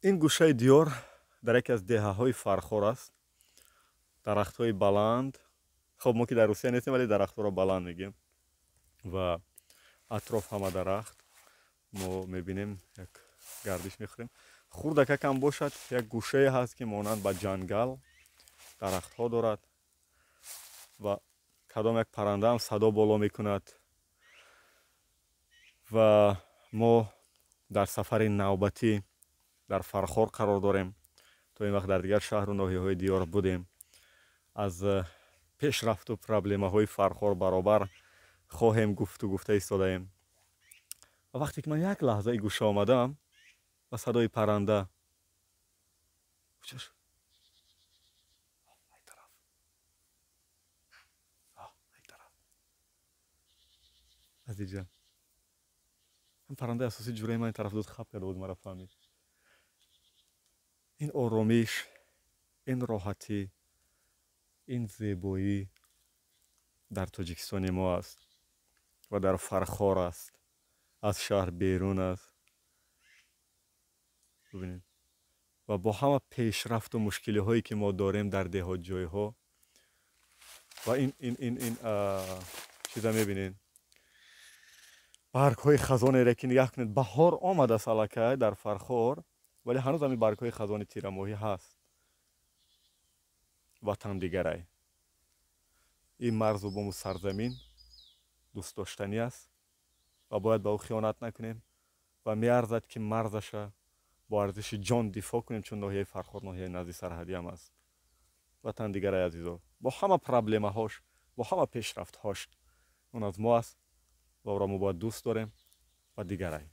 این گوشه دیار در یکی از دهه‌های فرخار است. درخت‌های بلند. خب ما که در روسیه نیستیم ولی درخت‌ها را بلند میگیم و اطراف همه درخت. ما میبینیم یک گردش میخوریم. خورده کم باشد یک گوشه هست که مانند به جنگل درخت‌ها دارد و کدام یک پرنده هم صدا بالا میکند و ما در سفر نوبتی در فرخار قرار داریم. تا این وقت در دیگر شهر و ناحیه‌های دیار بودیم. از پیشرفت و پرابلم‌های فرخار برابر خواهیم گفته ایستاده ایم. و وقتی که من یک لحظه ای گوشه آمدم و صدای پرنده از اینجا این پرنده اساسی جوری من این طرف دود خب کرده بود مرا فهمید. این آرامیش، این راحتی، این زیبایی در تاجیکستان ما است و در فرخار است. از شهر بیرون است. ببینید و با همه پیشرفت و مشکلی هایی که ما داریم در دهات جای ها و این چیزا میبینید برگ های خزان را که نگاه کنید بهار آمده است الکه در فرخار ولی هنوز هم برگ های خزان تیر ماهی هست. وطن دیگرای این مرز و بوم سرزمین دوست داشتنی است و باید به او خیانت نکنیم و میارزد که مرزش با ارزش جان دفاع کنیم چون ناحیه فرخار ناحیه نزدیک سرحدی هم است. وطن دیگرای عزیزا با همه پرابلم هاش با همه پیشرفت هاش اون از ما است و او را ما باید دوست داریم و دیگرای